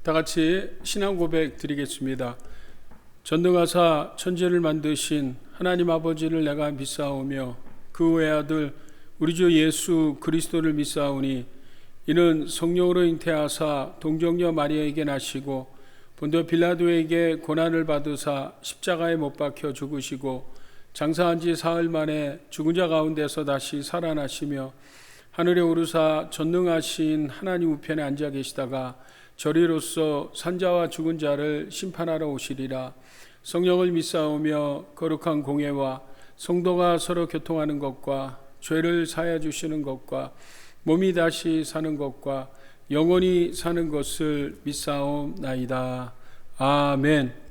다 같이 신앙 고백 드리겠습니다. 전능하사 천지를 만드신 하나님 아버지를 내가 믿사오며 그 외아들 우리 주 예수 그리스도를 믿사오니 이는 성령으로 잉태하사 동정녀 마리아에게 나시고 본도 빌라도에게 고난을 받으사 십자가에 못 박혀 죽으시고 장사한 지 사흘 만에 죽은 자 가운데서 다시 살아나시며 하늘에 오르사 전능하신 하나님 우편에 앉아 계시다가 저리로서 산자와 죽은 자를 심판하러 오시리라. 성령을 믿사오며 거룩한 공회와 성도가 서로 교통하는 것과 죄를 사하여 주시는 것과 몸이 다시 사는 것과 영원히 사는 것을 믿사옵나이다. 아멘.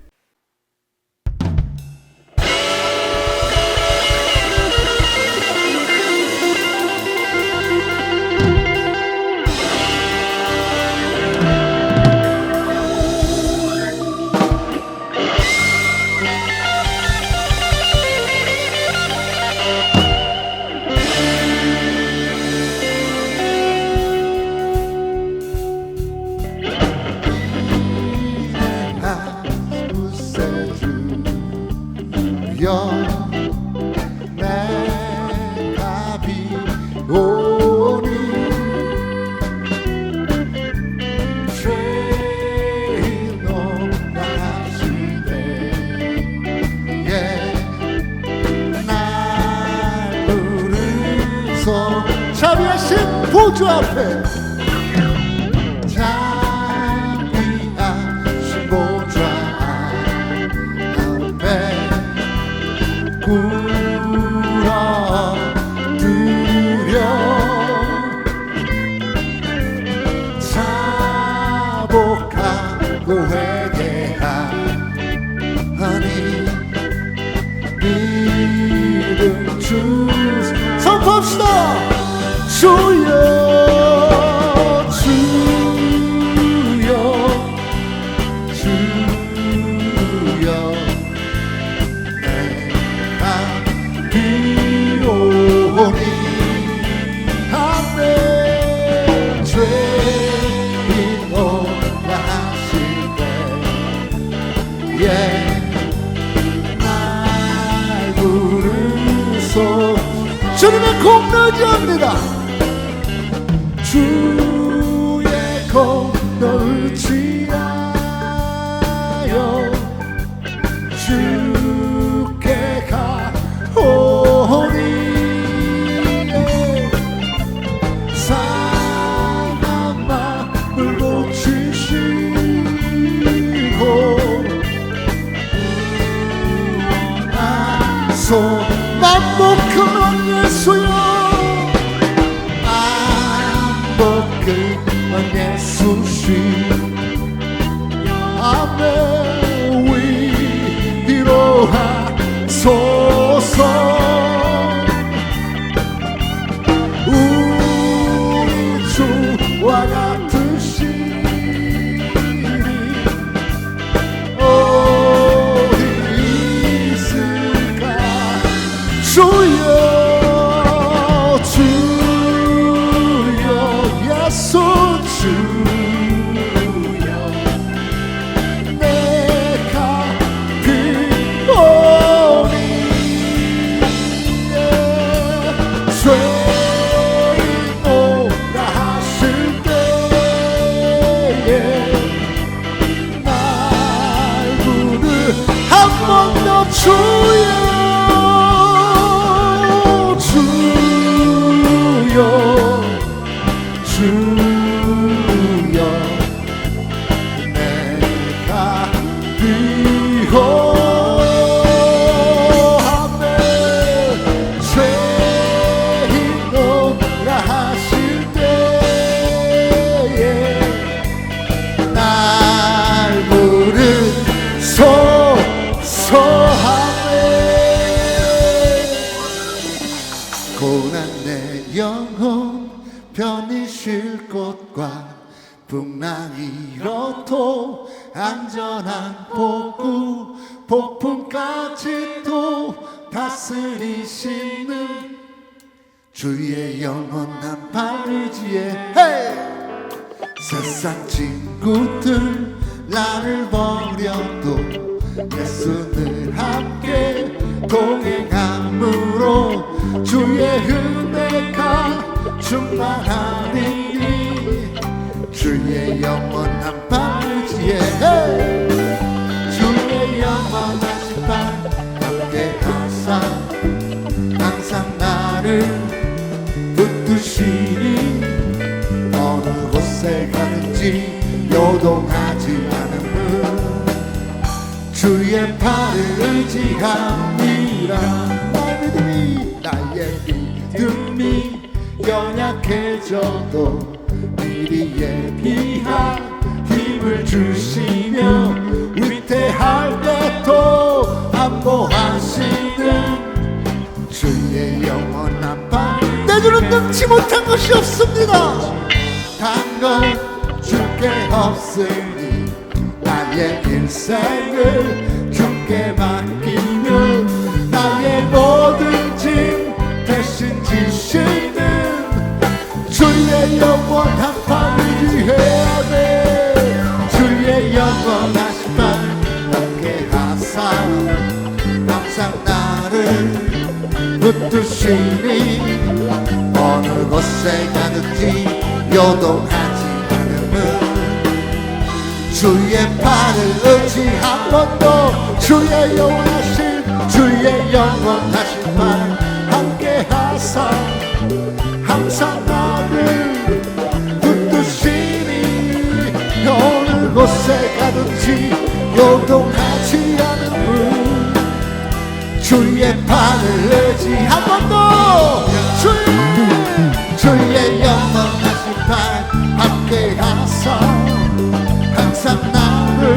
내가 비오니 죄인 없나시되 날 부르소 자비하신 보좌 앞에 자비하신 보좌 앞에 굴어드려 자복하고 회개하니 믿음 주 선포합시다. 주여 주여 주여 비오니 아멘. 죄인 없나 하시되 날 부르소 주님의 공로지옵니다. 주의 공로를 지하여 주께 가오니 상한 마음을 고치시고 나서 만복한 예수여 만복한 예수시 아멘. 위로하소서 우리 주와 같으시니 어디 있을까. 주여 주여 예수 주여 내가 비오니 죄인 없나 하실 때에 날 부르 한 번 더 주여 주여 주여 내가 비오하네 죄인 없나 하실 때에 날 부르소서하네. 고난 내 영혼 편히 쉴 곳과 풍랑이로도 안전한 복구 폭풍까지도 다스리시는 주의 영원한 발의지에 세상 친구들 나를 버려도 예수 늘 함께 동행함으로 주의 은혜가 충만하리니 주의 영원한 발지에 주의 영원하신 발 함께 하사 항상 나를 붙드시니 어느 곳에 가든지 요동하지 않음은 주의 팔을 의지함이라 나의 믿음이 연약해져도 미리 예비한 힘을 주시며 위태할 때도 안보하시는 주의 영원한 발 내주는 능치 못한 것이 없습니다. 단 건 주께 없으니 나의 인생을 주께 맡기며 나의 모든 짐 대신 지시는 주의 영원한 팔 의지해야 돼. 주의 영원하신 팔 함께 하사 항상 나를 붙드시니 어느 곳에 가든지 요동하지 않음은 주의 팔을 의지한 것도 주의 영원하신 팔 함께 하사 항상 나를 붙드시니 어느 곳에 가든지 요동하지 않음은 주의 팔을 의지한 것도 주의 영원하신 팔 함께 하사 항상 나를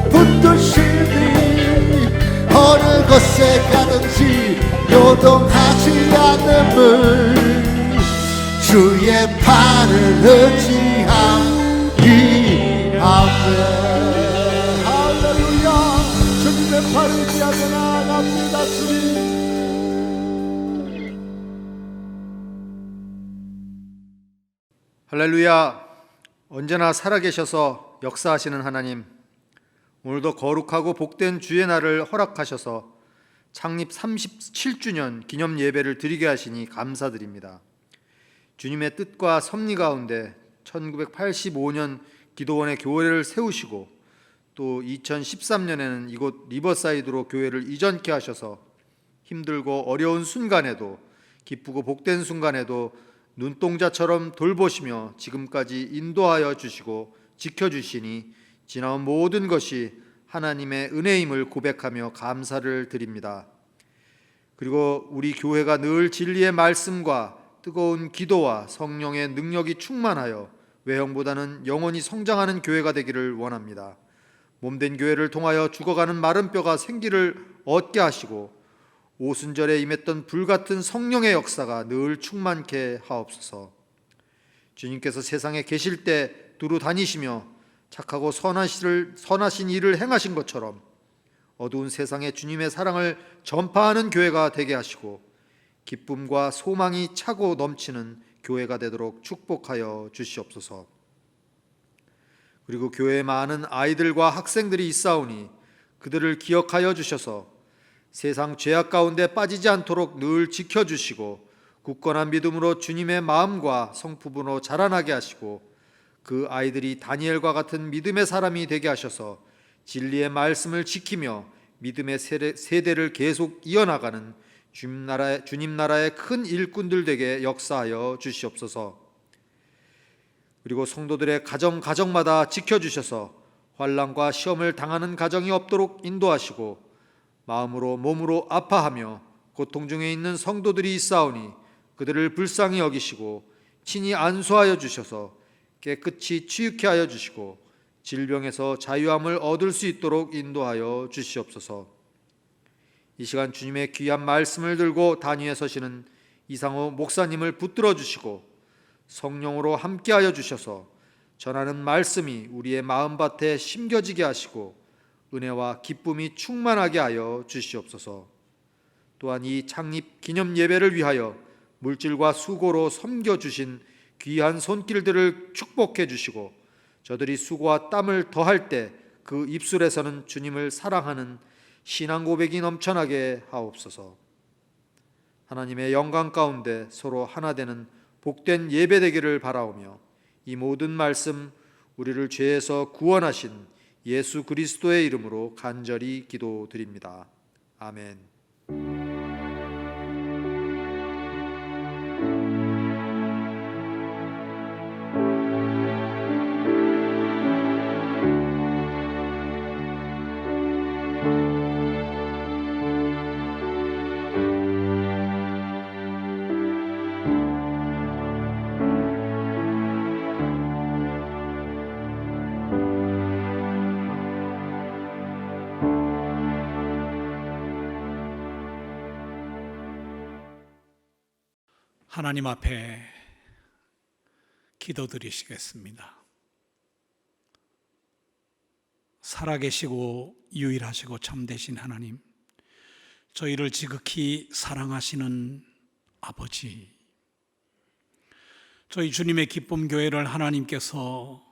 붙드시니 어느 곳에 가든지 요동하지 않음을 주의 팔을 의지함이 아멘. 할렐루야. 주님의 팔을 의지하며 나아갑니다. 주님. 할렐루야. 언제나 살아계셔서 역사하시는 하나님, 오늘도 거룩하고 복된 주의 날을 허락하셔서 창립 37주년 기념 예배를 드리게 하시니 감사드립니다. 주님의 뜻과 섭리 가운데 1985년 기도원의 교회를 세우시고 또 2013년에는 이곳 리버사이드로 교회를 이전케 하셔서 힘들고 어려운 순간에도 기쁘고 복된 순간에도 눈동자처럼 돌보시며 지금까지 인도하여 주시고 지켜주시니 지나온 모든 것이 하나님의 은혜임을 고백하며 감사를 드립니다. 그리고 우리 교회가 늘 진리의 말씀과 뜨거운 기도와 성령의 능력이 충만하여 외형보다는 영원히 성장하는 교회가 되기를 원합니다. 몸된 교회를 통하여 죽어가는 마른 뼈가 생기를 얻게 하시고 오순절에 임했던 불같은 성령의 역사가 늘 충만케 하옵소서. 주님께서 세상에 계실 때 두루 다니시며 착하고 선하신 일을 행하신 것처럼 어두운 세상에 주님의 사랑을 전파하는 교회가 되게 하시고 기쁨과 소망이 차고 넘치는 교회가 되도록 축복하여 주시옵소서. 그리고 교회에 많은 아이들과 학생들이 있사오니 그들을 기억하여 주셔서 세상 죄악 가운데 빠지지 않도록 늘 지켜주시고 굳건한 믿음으로 주님의 마음과 성품으로 자라나게 하시고 그 아이들이 다니엘과 같은 믿음의 사람이 되게 하셔서 진리의 말씀을 지키며 믿음의 세대를 계속 이어나가는 주님 나라의 큰 일꾼들 되게 역사하여 주시옵소서. 그리고 성도들의 가정마다 지켜주셔서 환난과 시험을 당하는 가정이 없도록 인도하시고 마음으로 몸으로 아파하며 고통 중에 있는 성도들이 있사오니 그들을 불쌍히 여기시고 친히 안수하여 주셔서 깨끗이 치유케 하여 주시고 질병에서 자유함을 얻을 수 있도록 인도하여 주시옵소서. 이 시간 주님의 귀한 말씀을 들고 단위에 서시는 이상호 목사님을 붙들어 주시고 성령으로 함께하여 주셔서 전하는 말씀이 우리의 마음밭에 심겨지게 하시고 은혜와 기쁨이 충만하게 하여 주시옵소서. 또한 이 창립 기념 예배를 위하여 물질과 수고로 섬겨주신 귀한 손길들을 축복해 주시고 저들이 수고와 땀을 더할 때 그 입술에서는 주님을 사랑하는 신앙 고백이 넘쳐나게 하옵소서. 하나님의 영광 가운데 서로 하나 되는 복된 예배 되기를 바라오며 이 모든 말씀 우리를 죄에서 구원하신 예수 그리스도의 이름으로 간절히 기도드립니다. 아멘. 하나님 앞에 기도드리시겠습니다. 살아계시고 유일하시고 참되신 하나님, 저희를 지극히 사랑하시는 아버지, 저희 주님의 기쁨 교회를 하나님께서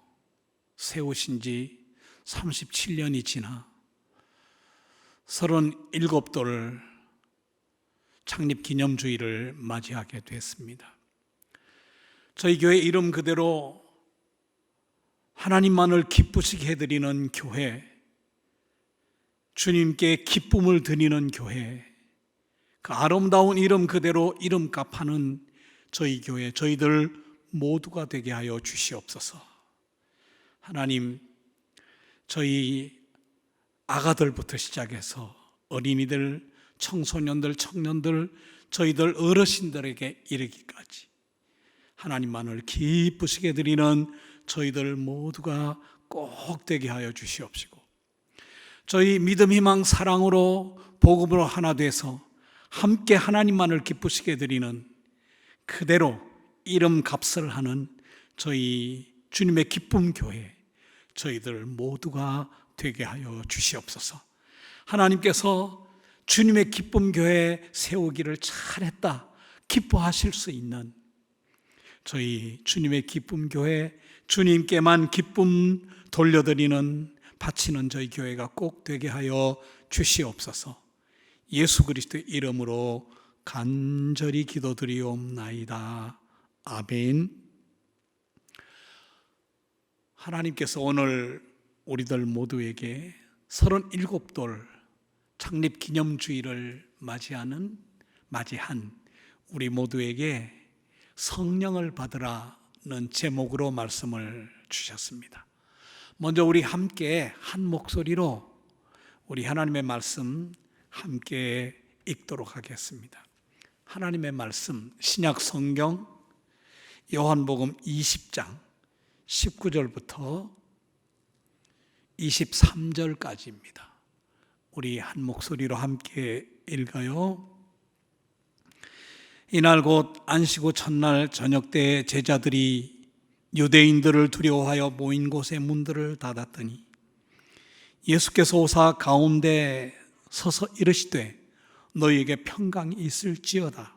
세우신 지 37년이 지나 37돌 창립 기념주의를 맞이하게 됐습니다. 저희 교회 이름 그대로 하나님만을 기쁘시게 해드리는 교회, 주님께 기쁨을 드리는 교회, 그 아름다운 이름 그대로 이름값하는 저희 교회, 저희들 모두가 되게 하여 주시옵소서. 하나님, 저희 아가들부터 시작해서 어린이들, 청소년들, 청년들, 저희들 어르신들에게 이르기까지 하나님만을 기쁘시게 드리는 저희들 모두가 꼭 되게 하여 주시옵시고, 저희 믿음, 희망, 사랑으로 복음으로 하나 돼서 함께 하나님만을 기쁘시게 드리는 그대로 이름 값을 하는 저희 주님의 기쁨 교회, 저희들 모두가 되게 하여 주시옵소서. 하나님께서 주님의 기쁨 교회 세우기를 잘했다 기뻐하실 수 있는 저희 주님의 기쁨 교회, 주님께만 기쁨 돌려드리는 바치는 저희 교회가 꼭 되게 하여 주시옵소서. 예수 그리스도의 이름으로 간절히 기도드리옵나이다. 아멘. 하나님께서 오늘 우리들 모두에게 37돌 창립 기념주의를 맞이한 우리 모두에게 성령을 받으라는 제목으로 말씀을 주셨습니다. 먼저 우리 함께 한 목소리로 우리 하나님의 말씀 함께 읽도록 하겠습니다. 하나님의 말씀, 신약 성경 요한복음 20장 19절부터 23절까지입니다. 우리 한 목소리로 함께 읽어요. 이날 곧 안식 후 첫날 저녁 때 제자들이 유대인들을 두려워하여 모인 곳의 문들을 닫았더니 예수께서 오사 가운데 서서 이르시되 너희에게 평강이 있을지어다.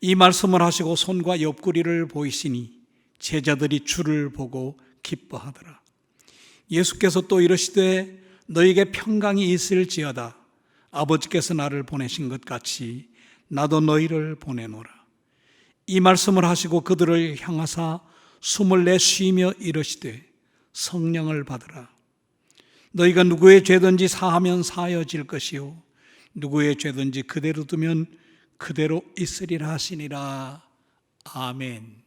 이 말씀을 하시고 손과 옆구리를 보이시니 제자들이 주를 보고 기뻐하더라. 예수께서 또 이르시되 너희에게 평강이 있을지어다. 아버지께서 나를 보내신 것 같이 나도 너희를 보내노라. 이 말씀을 하시고 그들을 향하사 숨을 내쉬며 이르시되 성령을 받으라. 너희가 누구의 죄든지 사하면 사하여질 것이요 누구의 죄든지 그대로 두면 그대로 있으리라 하시니라. 아멘.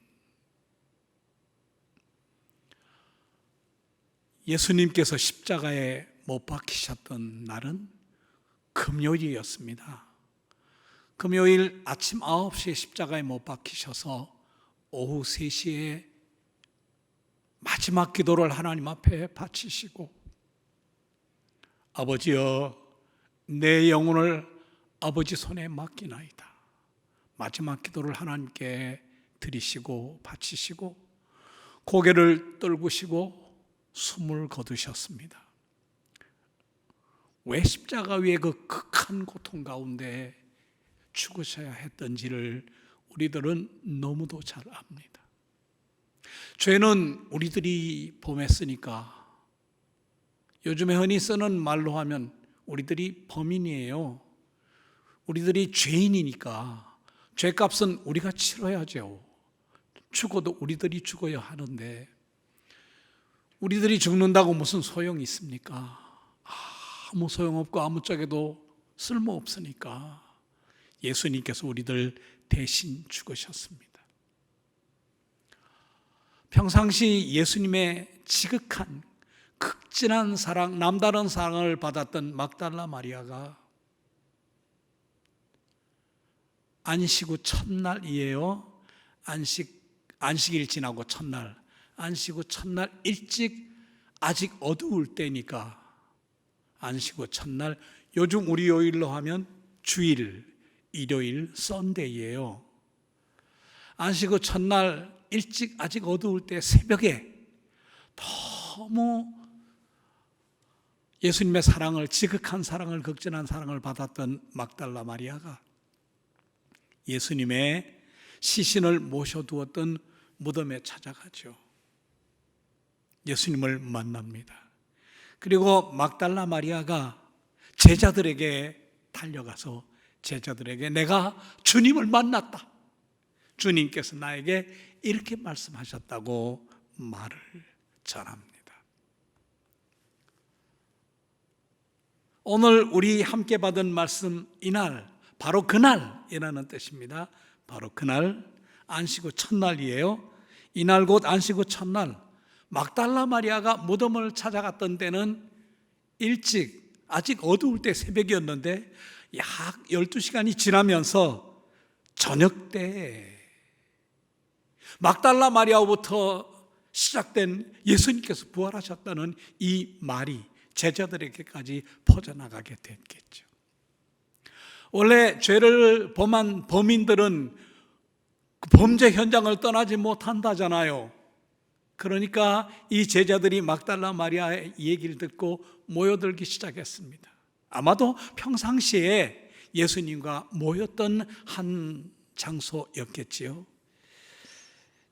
예수님께서 십자가에 못 박히셨던 날은 금요일이었습니다. 금요일 아침 9시에 십자가에 못 박히셔서 오후 3시에 마지막 기도를 하나님 앞에 바치시고 아버지여 내 영혼을 아버지 손에 맡기나이다. 마지막 기도를 하나님께 드리시고 바치시고 고개를 떨구시고 숨을 거두셨습니다. 왜 십자가 위에 그 극한 고통 가운데 죽으셔야 했던지를 우리들은 너무도 잘 압니다. 죄는 우리들이 범했으니까 요즘에 흔히 쓰는 말로 하면 우리들이 범인이에요. 우리들이 죄인이니까 죄값은 우리가 치러야죠. 죽어도 우리들이 죽어야 하는데 우리들이 죽는다고 무슨 소용이 있습니까? 아무 소용없고 아무짝에도 쓸모없으니까 예수님께서 우리들 대신 죽으셨습니다. 평상시 예수님의 지극한 극진한 사랑, 남다른 사랑을 받았던 막달라 마리아가 안식 후 첫날이에요. 안식일 지나고 첫날, 안식 후 첫날 일찍 아직 어두울 때니까 안식 후 첫날, 요즘 우리 요일로 하면 주일, 일요일, 썬데이예요. 안식 후 첫날 일찍 아직 어두울 때 새벽에 너무 예수님의 사랑을, 지극한 사랑을, 극진한 사랑을 받았던 막달라 마리아가 예수님의 시신을 모셔두었던 무덤에 찾아가죠. 예수님을 만납니다. 그리고 막달라 마리아가 제자들에게 달려가서 제자들에게 내가 주님을 만났다. 주님께서 나에게 이렇게 말씀하셨다고 말을 전합니다. 오늘 우리 함께 받은 말씀, 이날, 바로 그날이라는 뜻입니다. 바로 그날, 안식 후 첫날이에요. 이날 곧 안식 후 첫날, 막달라 마리아가 무덤을 찾아갔던 때는 일찍, 아직 어두울 때 새벽이었는데 약 12시간이 지나면서 저녁 때 막달라 마리아부터 시작된 예수님께서 부활하셨다는 이 말이 제자들에게까지 퍼져나가게 됐겠죠. 원래 죄를 범한 범인들은 범죄 현장을 떠나지 못한다잖아요. 그러니까 이 제자들이 막달라 마리아의 얘기를 듣고 모여들기 시작했습니다. 아마도 평상시에 예수님과 모였던 한 장소였겠지요.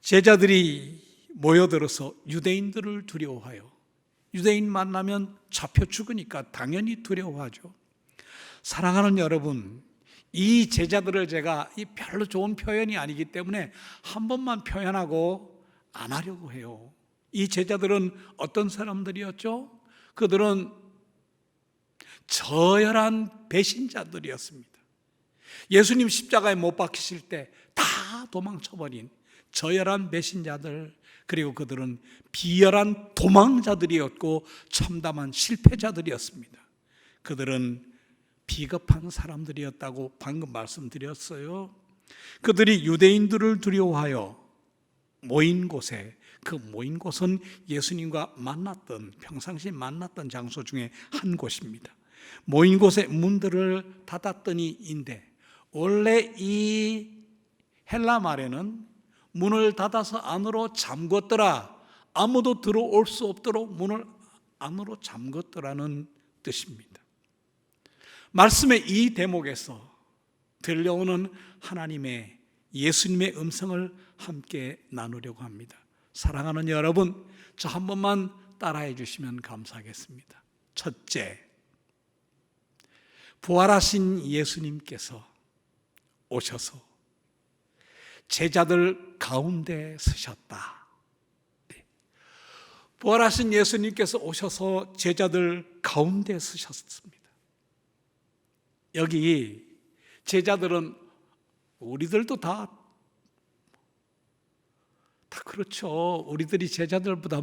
제자들이 모여들어서 유대인들을 두려워하여, 유대인 만나면 잡혀 죽으니까 당연히 두려워하죠. 사랑하는 여러분, 이 제자들을 제가 별로 좋은 표현이 아니기 때문에 한 번만 표현하고 안 하려고 해요. 이 제자들은 어떤 사람들이었죠? 그들은 저열한 배신자들이었습니다. 예수님 십자가에 못 박히실 때 다 도망쳐버린 저열한 배신자들, 그리고 그들은 비열한 도망자들이었고 참담한 실패자들이었습니다. 그들은 비겁한 사람들이었다고 방금 말씀드렸어요. 그들이 유대인들을 두려워하여 모인 곳에, 그 모인 곳은 예수님과 만났던, 평상시 만났던 장소 중에 한 곳입니다. 모인 곳에 문들을 닫았더니인데, 원래 이 헬라 말에는 문을 닫아서 안으로 잠궜더라, 아무도 들어올 수 없도록 문을 안으로 잠궜더라는 뜻입니다. 말씀의 이 대목에서 들려오는 하나님의, 예수님의 음성을 함께 나누려고 합니다. 사랑하는 여러분, 저 한 번만 따라해 주시면 감사하겠습니다. 첫째, 부활하신 예수님께서 오셔서 제자들 가운데 서셨다. 부활하신 예수님께서 오셔서 제자들 가운데 서셨습니다. 여기 제자들은 우리들도 다 그렇죠. 우리들이 제자들보다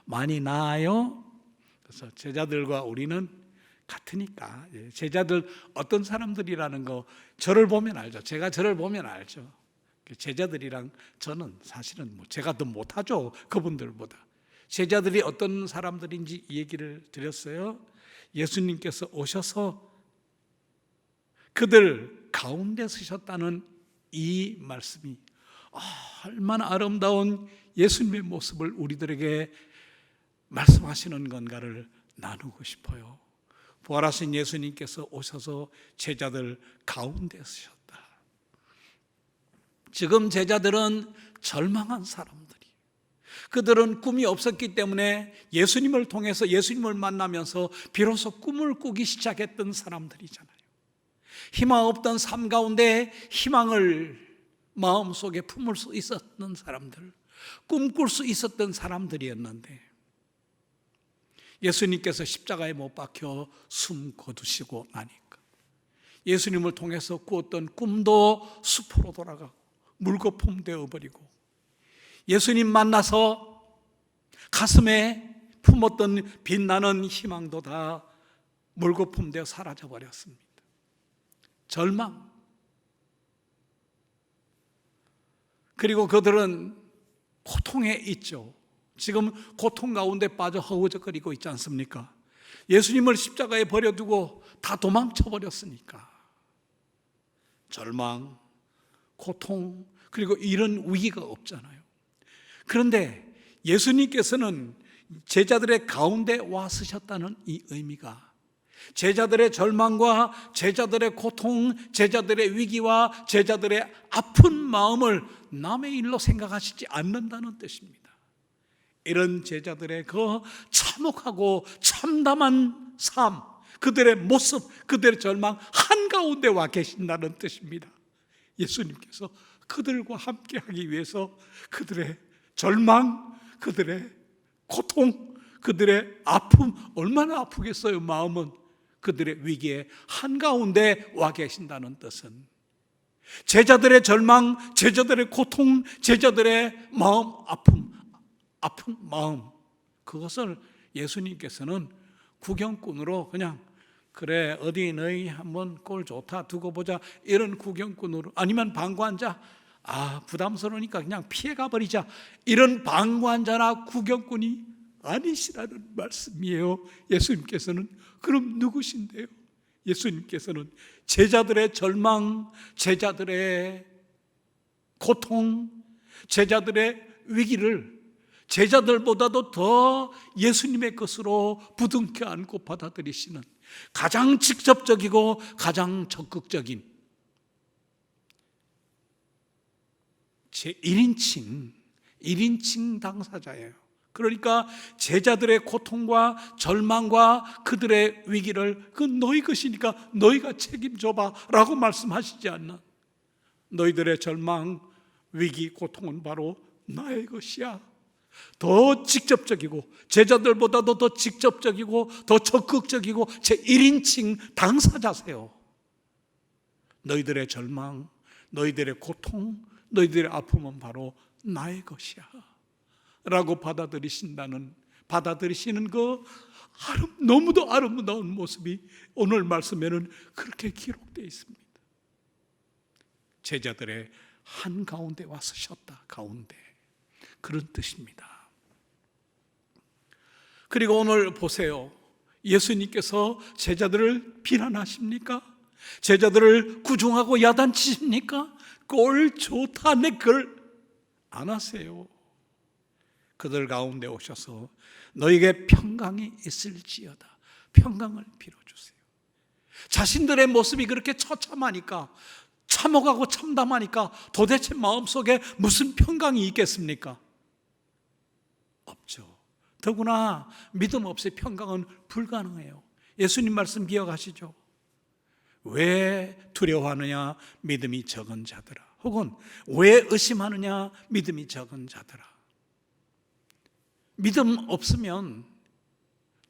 많이 나아요. 그래서 제자들과 우리는 같으니까. 제자들 어떤 사람들이라는 거 저를 보면 알죠. 제가 저를 보면 알죠. 제자들이랑 저는 사실은 제가 더 못하죠. 그분들보다. 제자들이 어떤 사람들인지 얘기를 드렸어요. 예수님께서 오셔서 그들 가운데 서셨다는 이 말씀이 얼마나 아름다운 예수님의 모습을 우리들에게 말씀하시는 건가를 나누고 싶어요. 부활하신 예수님께서 오셔서 제자들 가운데 서셨다. 지금 제자들은 절망한 사람들이, 그들은 꿈이 없었기 때문에 예수님을 통해서 예수님을 만나면서 비로소 꿈을 꾸기 시작했던 사람들이잖아요. 희망 없던 삶 가운데 희망을 마음속에 품을 수 있었던 사람들, 꿈꿀 수 있었던 사람들이었는데 예수님께서 십자가에 못 박혀 숨 거두시고 나니까 예수님을 통해서 꾸었던 꿈도 수포로 돌아가고 물거품 되어버리고 예수님 만나서 가슴에 품었던 빛나는 희망도 다 물거품 되어 사라져버렸습니다. 절망. 그리고 그들은 고통에 있죠. 지금 고통 가운데 빠져 허우적거리고 있지 않습니까? 예수님을 십자가에 버려두고 다 도망쳐버렸으니까. 절망, 고통, 그리고 이런 위기가 없잖아요. 그런데 예수님께서는 제자들의 가운데 와 서셨다는 이 의미가 제자들의 절망과 제자들의 고통, 제자들의 위기와 제자들의 아픈 마음을 남의 일로 생각하시지 않는다는 뜻입니다. 이런 제자들의 그 참혹하고 참담한 삶, 그들의 모습, 그들의 절망 한가운데 와 계신다는 뜻입니다. 예수님께서 그들과 함께하기 위해서 그들의 절망, 그들의 고통, 그들의 아픔, 얼마나 아프겠어요. 마음은 그들의 위기에 한가운데 와 계신다는 뜻은 제자들의 절망, 제자들의 고통, 제자들의 마음 아픈 마음, 그것을 예수님께서는 구경꾼으로 그냥 그래 어디 너희 한번 꼴 좋다 두고 보자 이런 구경꾼으로, 아니면 방관자, 부담스러우니까 그냥 피해가 버리자, 이런 방관자나 구경꾼이 아니시라는 말씀이에요. 예수님께서는 그럼 누구신데요? 예수님께서는 제자들의 절망, 제자들의 고통, 제자들의 위기를 제자들보다도 더 예수님의 것으로 부둥켜 안고 받아들이시는 가장 직접적이고 가장 적극적인 제1인칭 당사자예요. 그러니까 제자들의 고통과 절망과 그들의 위기를 그 너희 것이니까 너희가 책임져봐 라고 말씀하시지 않나. 너희들의 절망, 위기, 고통은 바로 나의 것이야. 더 직접적이고 제자들보다도 더 직접적이고 더 적극적이고 제1인칭 당사자세요. 너희들의 절망, 너희들의 고통, 너희들의 아픔은 바로 나의 것이야 라고 받아들이시는 그 너무도 아름다운 모습이 오늘 말씀에는 그렇게 기록되어 있습니다. 제자들의 한가운데 와 서셨다. 가운데, 그런 뜻입니다. 그리고 오늘 보세요. 예수님께서 제자들을 비난하십니까? 제자들을 구중하고 야단치십니까? 꼴 좋다 내 걸 안 하세요. 그들 가운데 오셔서 너에게 평강이 있을지어다, 평강을 빌어주세요. 자신들의 모습이 그렇게 처참하니까, 참혹하고 참담하니까 도대체 마음속에 무슨 평강이 있겠습니까? 없죠. 더구나 믿음 없이 평강은 불가능해요. 예수님 말씀 기억하시죠? 왜 두려워하느냐 믿음이 적은 자들아, 혹은 왜 의심하느냐 믿음이 적은 자들아. 믿음 없으면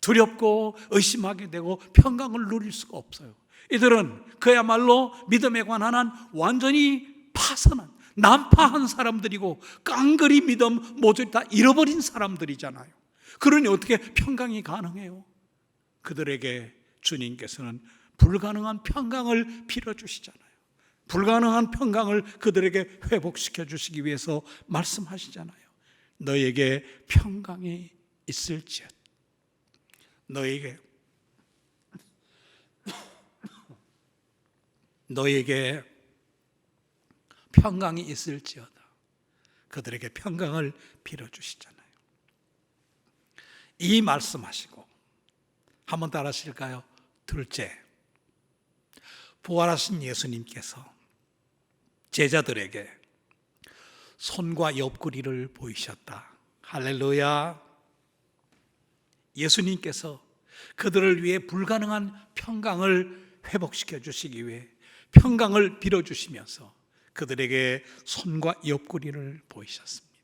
두렵고 의심하게 되고 평강을 누릴 수가 없어요. 이들은 그야말로 믿음에 관한 한 완전히 파선한, 난파한 사람들이고 깡그리 믿음 모조리 다 잃어버린 사람들이잖아요. 그러니 어떻게 평강이 가능해요? 그들에게 주님께서는 불가능한 평강을 빌어주시잖아요. 불가능한 평강을 그들에게 회복시켜 주시기 위해서 말씀하시잖아요. 너에게 평강이 있을지어다. 너에게 평강이 있을지어다. 그들에게 평강을 빌어주시잖아요. 이 말씀하시고 한번 따라 하실까요? 둘째, 부활하신 예수님께서 제자들에게 손과 옆구리를 보이셨다 할렐루야. 예수님께서 그들을 위해 불가능한 평강을 회복시켜 주시기 위해 평강을 빌어주시면서 그들에게 손과 옆구리를 보이셨습니다.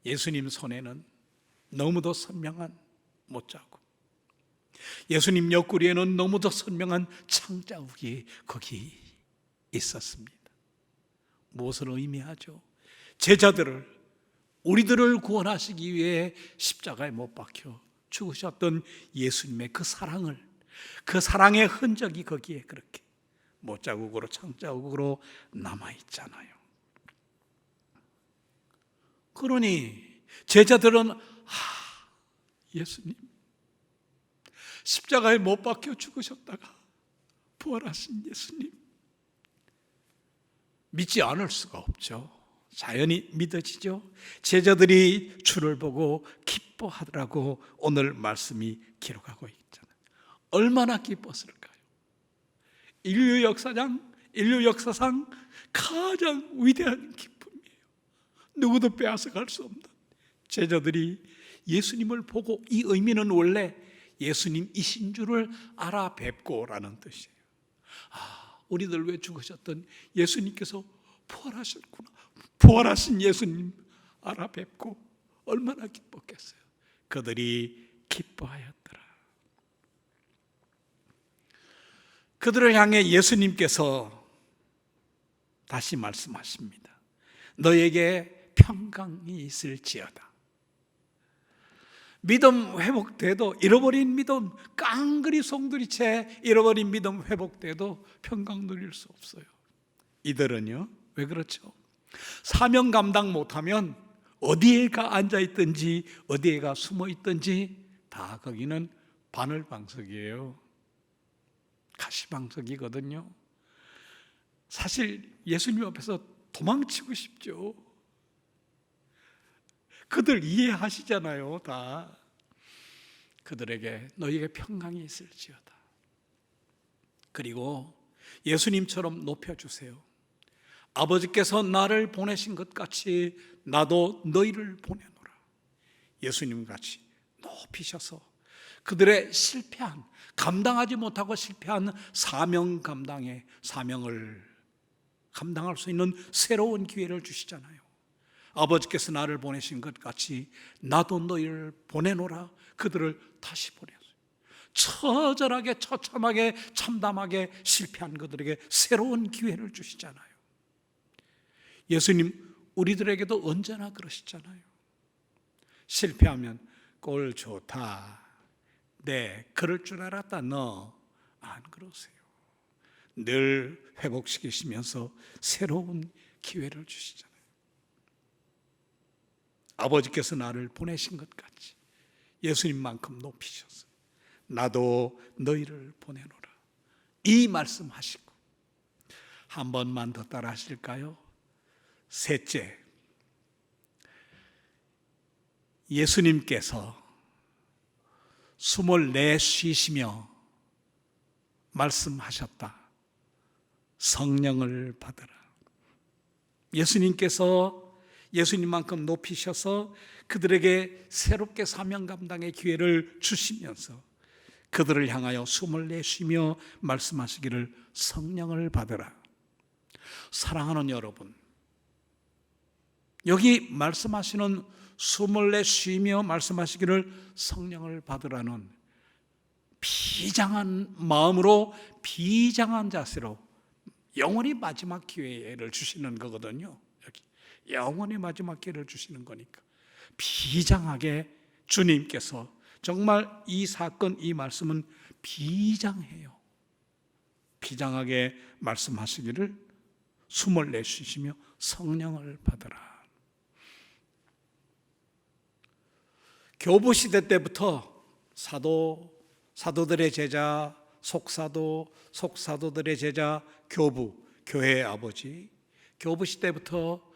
예수님 손에는 너무도 선명한 못자국, 예수님 옆구리에는 너무도 선명한 창자국이 거기 있었습니다. 무엇을 의미하죠? 제자들을, 우리들을 구원하시기 위해 십자가에 못 박혀 죽으셨던 예수님의 그 사랑을, 그 사랑의 흔적이 거기에 그렇게 못자국으로, 창자국으로 남아있잖아요. 그러니 제자들은 예수님 십자가에 못 박혀 죽으셨다가 부활하신 예수님 믿지 않을 수가 없죠. 자연히 믿어지죠. 제자들이 주를 보고 기뻐하더라고 오늘 말씀이 기록하고 있잖아요. 얼마나 기뻤을까요? 인류 역사상 가장 위대한 기쁨이에요. 누구도 빼앗아갈 수 없는 제자들이 예수님을 보고, 이 의미는 원래 예수님이신 줄을 알아뵙고라는 뜻이에요. 우리들 왜 죽으셨던 예수님께서 부활하셨구나, 부활하신 예수님 알아뵙고 얼마나 기뻤겠어요. 그들이 기뻐하였더라. 그들을 향해 예수님께서 다시 말씀하십니다. 너에게 평강이 있을지어다. 믿음 회복돼도, 잃어버린 믿음, 깡그리 송두리째 잃어버린 믿음 회복돼도 평강 누릴 수 없어요. 이들은요, 왜 그렇죠? 사명 감당 못하면 어디에가 앉아있든지 어디에가 숨어있든지 다 거기는 바늘방석이에요. 가시방석이거든요. 사실 예수님 앞에서 도망치고 싶죠. 그들 이해하시잖아요. 다 그들에게 너희에게 평강이 있을지어다. 그리고 예수님처럼 높여주세요. 아버지께서 나를 보내신 것 같이 나도 너희를 보내노라. 예수님 같이 높이셔서 그들의 실패한, 감당하지 못하고 실패한 사명을 감당할 수 있는 새로운 기회를 주시잖아요. 아버지께서 나를 보내신 것 같이 나도 너희를 보내노라. 그들을 다시 보내어요. 처절하게, 처참하게, 참담하게 실패한 그들에게 새로운 기회를 주시잖아요. 예수님 우리들에게도 언제나 그러시잖아요. 실패하면 꼴 좋다, 네 그럴 줄 알았다. 너 안 그러세요. 늘 회복시키시면서 새로운 기회를 주시잖아요. 아버지께서 나를 보내신 것 같이 예수님만큼 높이셔서 나도 너희를 보내노라. 이 말씀하시고 한 번만 더 따라 하실까요? 셋째, 예수님께서 숨을 내쉬시며 말씀하셨다. 성령을 받으라. 예수님께서 예수님만큼 높이셔서 그들에게 새롭게 사명 감당의 기회를 주시면서 그들을 향하여 숨을 내쉬며 말씀하시기를 성령을 받으라. 사랑하는 여러분, 여기 말씀하시는 숨을 내쉬며 말씀하시기를 성령을 받으라는 비장한 마음으로, 비장한 자세로 영원히 마지막 기회를 주시는 거거든요. 여기 영원히 마지막 기회를 주시는 거니까 비장하게 주님께서, 정말 이 사건, 이 말씀은 비장해요. 비장하게 말씀하시기를 숨을 내쉬시며 성령을 받으라. 교부 시대 때부터 사도들의 제자, 속사도들의 제자, 교회의 아버지, 교부 시대부터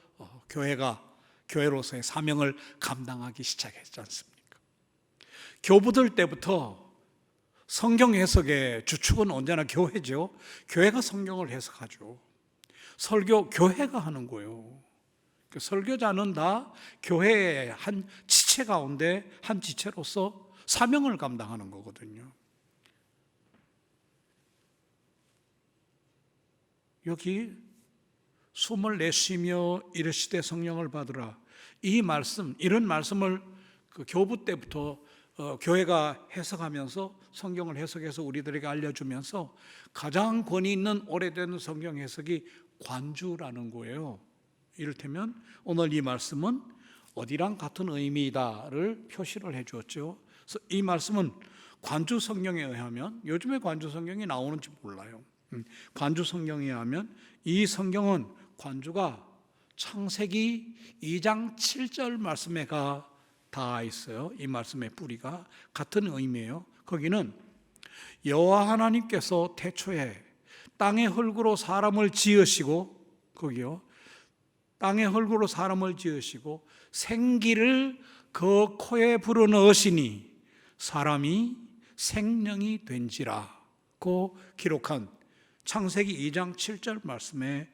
교회로서의 사명을 감당하기 시작했지 않습니까? 교부들 때부터 성경 해석의 주축은 언제나 교회죠. 교회가 성경을 해석하죠. 설교 교회가 하는 거예요. 설교자는 다 교회의 한 지체 가운데 한 지체로서 사명을 감당하는 거거든요. 여기 숨을 내쉬며 이르시되 성령을 받으라. 이 말씀, 이런 말씀을 그 교부 때부터 교회가 해석하면서 성경을 해석해서 우리들에게 알려주면서 가장 권위 있는 오래된 성경 해석이 관주라는 거예요. 이를테면 오늘 이 말씀은 어디랑 같은 의미다를 표시를 해 주었죠. 그래서 이 말씀은 관주 성경에 의하면, 요즘에 관주 성경이 나오는지 몰라요. 관주 성경에 의하면 이 성경은 관주가 창세기 2장 7절 말씀에 다 있어요. 이 말씀의 뿌리가 같은 의미예요. 거기는 여호와 하나님께서 태초에 땅의 흙으로 사람을 지으시고, 거기요, 땅의 흙으로 사람을 지으시고 생기를 그 코에 불어넣으시니 사람이 생명이 된지라고 기록한 창세기 2장 7절 말씀에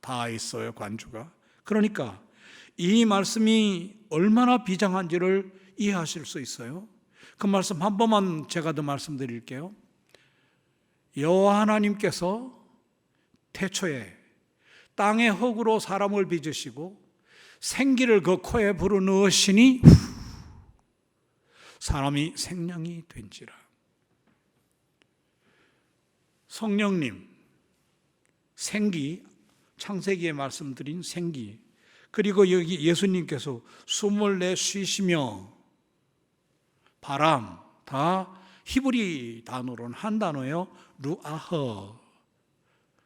다 있어요, 관주가. 그러니까 이 말씀이 얼마나 비장한지를 이해하실 수 있어요. 그 말씀 한 번만 제가 더 말씀드릴게요. 여호와 하나님께서 태초에 땅의 흙으로 사람을 빚으시고 생기를 그 코에 불어넣으시니 사람이 생명이 된지라. 성령님, 생기, 창세기에 말씀드린 생기, 그리고 여기 예수님께서 숨을 내쉬시며 바람, 다 히브리 단어로는 한 단어예요. 루아흐.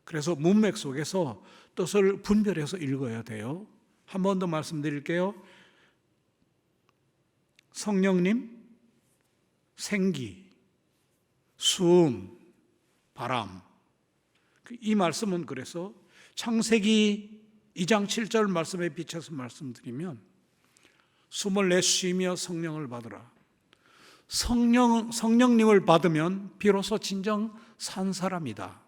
그래서 문맥 속에서 뜻을 분별해서 읽어야 돼요. 한 번 더 말씀드릴게요. 성령님, 생기, 숨, 바람. 이 말씀은 그래서 창세기 2장 7절 말씀에 비춰서 말씀드리면 숨을 내쉬며 성령을 받으라. 성령님을 받으면 비로소 진정 산 사람이다.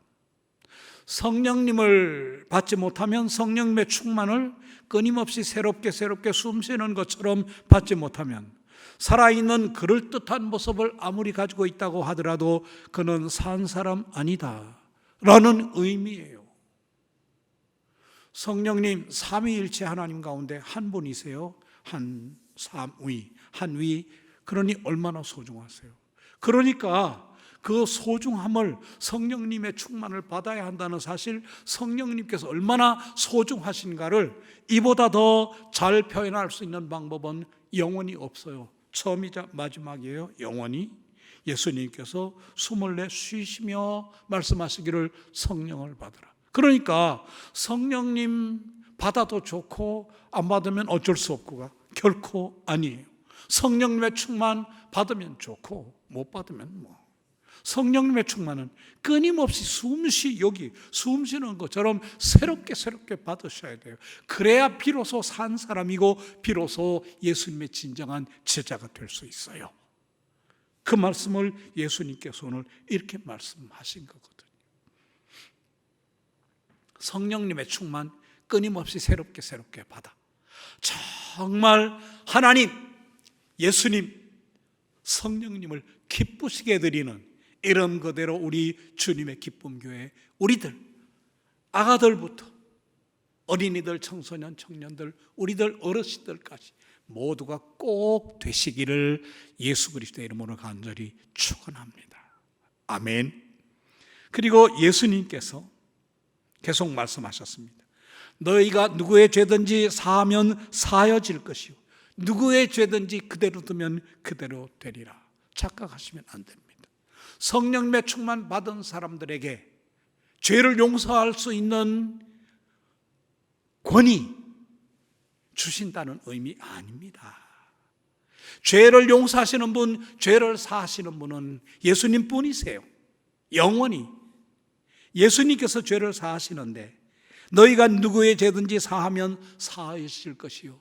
성령님을 받지 못하면 성령님의 충만을 끊임없이 새롭게 숨쉬는 것처럼 받지 못하면 살아있는 그럴듯한 모습을 아무리 가지고 있다고 하더라도 그는 산 사람 아니다 라는 의미예요. 성령님 삼위일체 하나님 가운데 한 분이세요. 한 위. 그러니 얼마나 소중하세요. 그러니까 그 소중함을, 성령님의 충만을 받아야 한다는 사실, 성령님께서 얼마나 소중하신가를 이보다 더 잘 표현할 수 있는 방법은 영원히 없어요. 처음이자 마지막이에요. 영원히 예수님께서 숨을 내쉬시며 말씀하시기를 성령을 받으라. 그러니까 성령님 받아도 좋고 안 받으면 어쩔 수 없고가 결코 아니에요. 성령님의 충만 받으면 좋고 못 받으면 뭐. 성령님의 충만은 끊임없이 여기 숨 쉬는 것처럼 새롭게 받으셔야 돼요. 그래야 비로소 산 사람이고 비로소 예수님의 진정한 제자가 될 수 있어요. 그 말씀을 예수님께서 오늘 이렇게 말씀하신 거거든요. 성령님의 충만 끊임없이 새롭게 받아 정말 하나님, 예수님, 성령님을 기쁘시게 드리는 이름 그대로 우리 주님의 기쁨교회 우리들, 아가들부터 어린이들, 청소년, 청년들, 우리들 어르신들까지 모두가 꼭 되시기를 예수 그리스도의 이름으로 간절히 축원합니다. 아멘. 그리고 예수님께서 계속 말씀하셨습니다. 너희가 누구의 죄든지 사하면 사여질 것이요 누구의 죄든지 그대로 두면 그대로 되리라. 착각하시면 안 됩니다. 성령님의 충만 받은 사람들에게 죄를 용서할 수 있는 권위 주신다는 의미 아닙니다. 죄를 용서하시는 분, 죄를 사하시는 분은 예수님 뿐이세요. 영원히 예수님께서 죄를 사하시는데 너희가 누구의 죄든지 사하면 사하실 것이요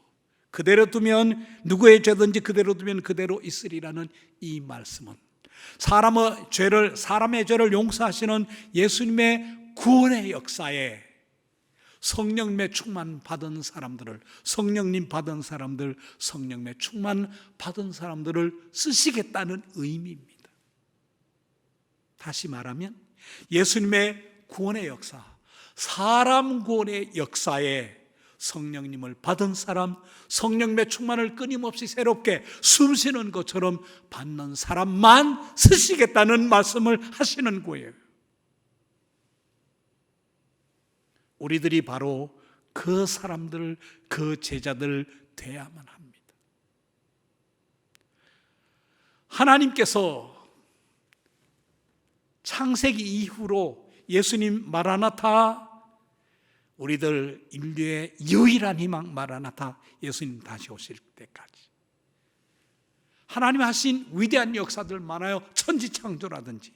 그대로 두면 누구의 죄든지 그대로 두면 그대로 있으리라는 이 말씀은 사람의 죄를 용서하시는 예수님의 구원의 역사에 성령님의 충만 받은 사람들을, 성령님 받은 사람들, 성령님의 충만 받은 사람들을 쓰시겠다는 의미입니다. 다시 말하면 예수님의 구원의 역사, 사람 구원의 역사에 성령님을 받은 사람, 성령님의 충만을 끊임없이 새롭게 숨쉬는 것처럼 받는 사람만 쓰시겠다는 말씀을 하시는 거예요. 우리들이 바로 그 사람들, 그 제자들 돼야만 합니다. 하나님께서 창세기 이후로 예수님 마라나타, 우리들 인류의 유일한 희망 마라나타, 예수님 다시 오실 때까지 하나님 하신 위대한 역사들 많아요. 천지창조라든지.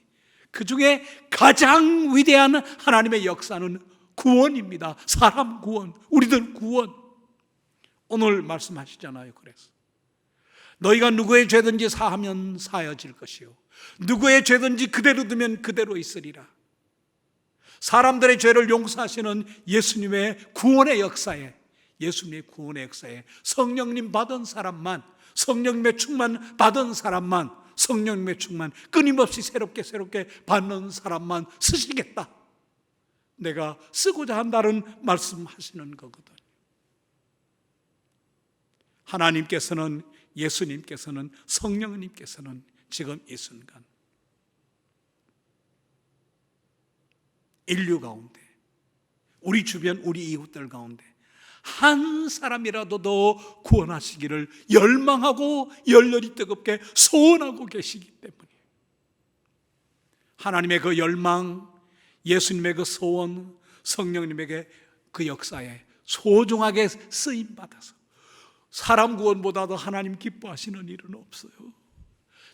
그 중에 가장 위대한 하나님의 역사는 구원입니다. 사람 구원, 우리들 구원. 오늘 말씀하시잖아요. 그래서 너희가 누구의 죄든지 사하면 사여질 것이요 누구의 죄든지 그대로 두면 그대로 있으리라. 사람들의 죄를 용서하시는 예수님의 구원의 역사에, 예수님의 구원의 역사에 성령님 받은 사람만, 성령님의 충만 받은 사람만, 성령님의 충만 끊임없이 새롭게 받는 사람만 쓰시겠다, 내가 쓰고자 한다는 말씀하시는 거거든요. 하나님께서는, 예수님께서는, 성령님께서는 지금 이 순간 인류 가운데, 우리 주변, 우리 이웃들 가운데 한 사람이라도 더 구원하시기를 열망하고 열렬히 뜨겁게 소원하고 계시기 때문이에요. 하나님의 그 열망, 예수님의 그 소원, 성령님에게 그 역사에 소중하게 쓰임받아서 사람 구원보다도 하나님 기뻐하시는 일은 없어요.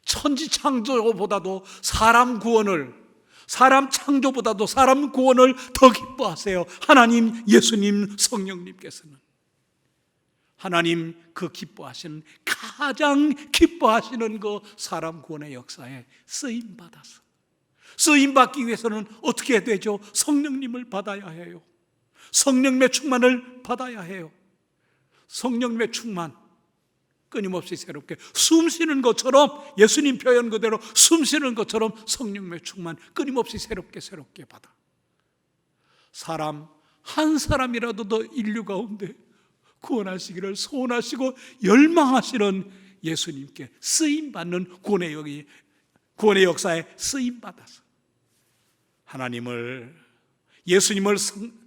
천지창조보다도 사람 구원을, 사람 창조보다도 사람 구원을 더 기뻐하세요. 하나님, 예수님, 성령님께서는. 하나님 그 기뻐하시는, 가장 기뻐하시는 그 사람 구원의 역사에 쓰임받아서, 쓰임받기 위해서는 어떻게 해야 되죠? 성령님을 받아야 해요. 성령님의 충만을 받아야 해요. 성령님의 충만, 끊임없이 새롭게 숨쉬는 것처럼, 예수님 표현 그대로 숨쉬는 것처럼 성령님의 충만 끊임없이 새롭게 받아 사람 한 사람이라도 더 인류 가운데 구원하시기를 소원하시고 열망하시는 예수님께 쓰임받는 구원의 역사에 쓰임받아서 하나님을, 예수님을,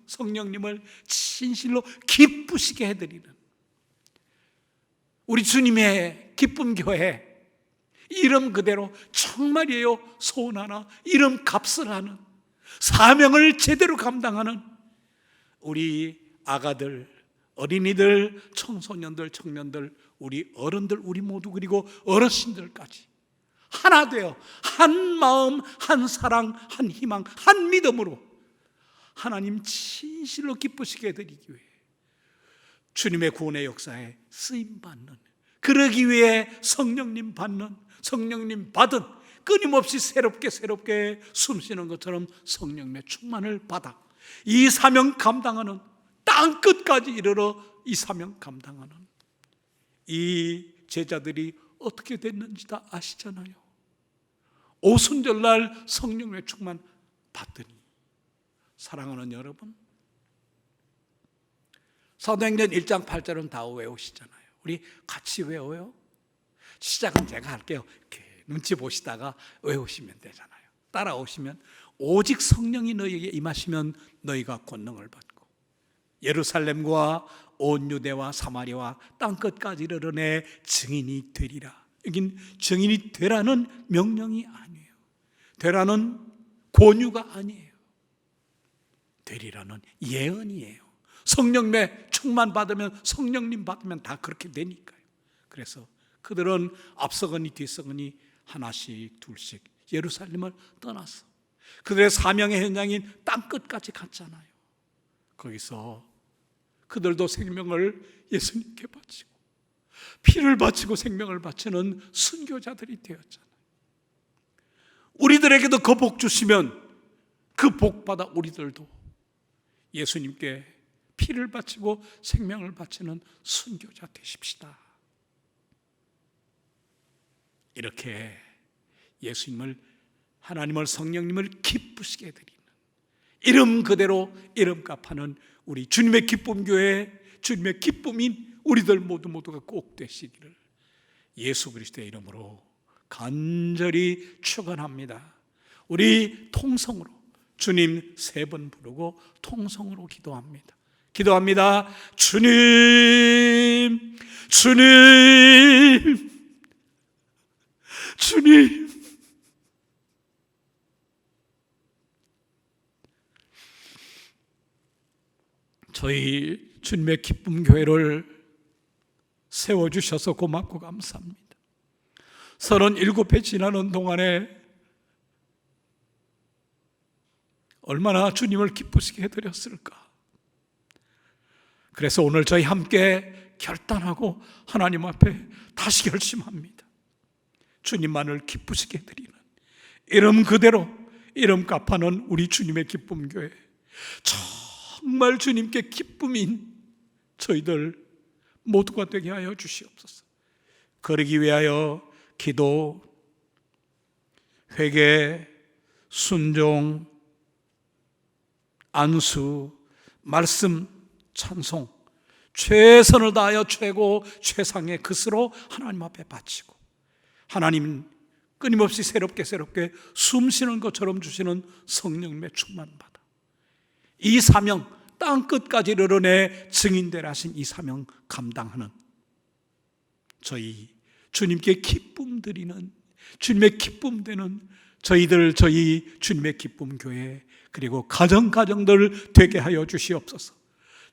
성령님을 진실로 기쁘시게 해드리는 우리 주님의 기쁨 교회, 이름 그대로 정말이에요, 소원하나 이름 값을 하는, 사명을 제대로 감당하는 우리 아가들, 어린이들, 청소년들, 청년들, 우리 어른들, 우리 모두, 그리고 어르신들까지 하나 되어 한 마음, 한 사랑, 한 희망, 한 믿음으로 하나님 진실로 기쁘시게 해드리기 위해 주님의 구원의 역사에 쓰임받는, 그러기 위해 성령님 받는, 성령님 받은, 끊임없이 새롭게 숨쉬는 것처럼 성령님의 충만을 받아 이 사명 감당하는, 땅 끝까지 이르러 이 사명 감당하는 이 제자들이 어떻게 됐는지 다 아시잖아요. 오순절날 성령님의 충만 받더니, 사랑하는 여러분, 사도행전 1장 8절은 다 외우시잖아요. 우리 같이 외워요. 시작은 제가 할게요. 이렇게 눈치 보시다가 외우시면 되잖아요. 따라오시면, 오직 성령이 너희에게 임하시면 너희가 권능을 받고 예루살렘과 온 유대와 사마리아와 땅끝까지 이르러 내 증인이 되리라. 여긴 증인이 되라는 명령이 아니에요. 되라는 권유가 아니에요. 되리라는 예언이에요. 성령님의 충만 받으면, 성령님 받으면 다 그렇게 되니까요. 그래서 그들은 앞서거니 뒤서거니 하나씩 둘씩 예루살렘을 떠났어. 그들의 사명의 현장인 땅끝까지 갔잖아요. 거기서 그들도 생명을 예수님께 바치고 피를 바치고 생명을 바치는 순교자들이 되었잖아요. 우리들에게도 그 복 주시면 그 복 받아 우리들도 예수님께 피를 바치고 생명을 바치는 순교자 되십시다. 이렇게 예수님을, 하나님을, 성령님을 기쁘시게 드리는, 이름 그대로 이름값하는 우리 주님의 기쁨교회, 주님의 기쁨인 우리들 모두가 꼭 되시기를 예수 그리스도의 이름으로 간절히 축원합니다. 우리 통성으로 주님 3번 부르고 통성으로 기도합니다. 주님, 주님, 주님. 저희 주님의 기쁨 교회를 세워주셔서 고맙고 감사합니다. 37회 지나는 동안에 얼마나 주님을 기쁘시게 해드렸을까. 그래서 오늘 저희 함께 결단하고 하나님 앞에 다시 결심합니다. 주님만을 기쁘시게 해드리는, 이름 그대로 이름값하는 우리 주님의 기쁨 교회, 정말 주님께 기쁨인 저희들 모두가 되게 하여 주시옵소서. 그러기 위하여 기도, 회개, 순종, 안수, 말씀, 찬송, 최선을 다하여 최고 최상의 것으로 하나님 앞에 바치고, 하나님 끊임없이 새롭게 숨쉬는 것처럼 주시는 성령님의 충만받아 이 사명, 땅끝까지 이르러내 증인되라 하신 이 사명 감당하는 저희 주님께 기쁨 드리는, 주님의 기쁨 되는 저희 주님의 기쁨 교회, 그리고 가정들 되게 하여 주시옵소서.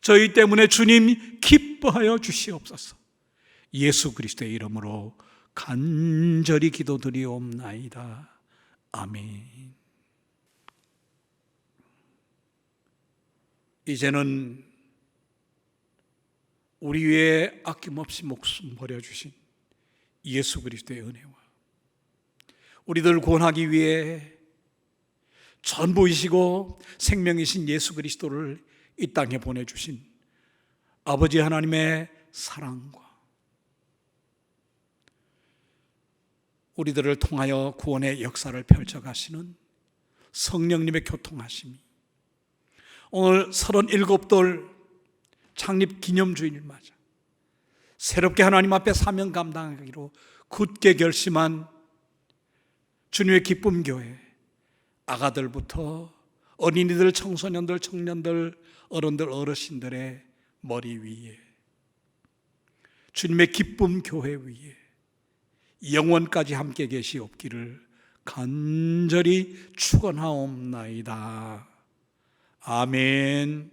저희 때문에 주님 기뻐하여 주시옵소서. 예수 그리스도의 이름으로 간절히 기도드리옵나이다. 아멘. 이제는 우리 위해 아낌없이 목숨 버려주신 예수 그리스도의 은혜와 우리들 구원하기 위해 전부이시고 생명이신 예수 그리스도를 이 땅에 보내주신 아버지 하나님의 사랑과 우리들을 통하여 구원의 역사를 펼쳐가시는 성령님의 교통하심이 오늘 37돌 창립 기념주일을 맞아 새롭게 하나님 앞에 사명 감당하기로 굳게 결심한 주님의 기쁨 교회, 아가들부터 어린이들, 청소년들, 청년들, 어른들, 어르신들의 머리 위에, 주님의 기쁨 교회 위에 영원까지 함께 계시옵기를 간절히 축원하옵나이다. 아멘.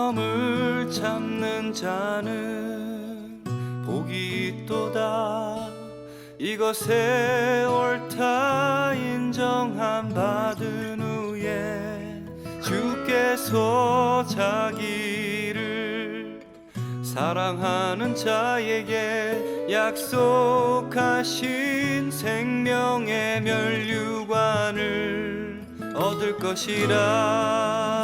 시험을 참는 자는 복이 있도다. 이것에 옳다 인정함 받은 후에 주께서 자기를 사랑하는 자에게 약속하신 생명의 면류관을 얻을 것이라.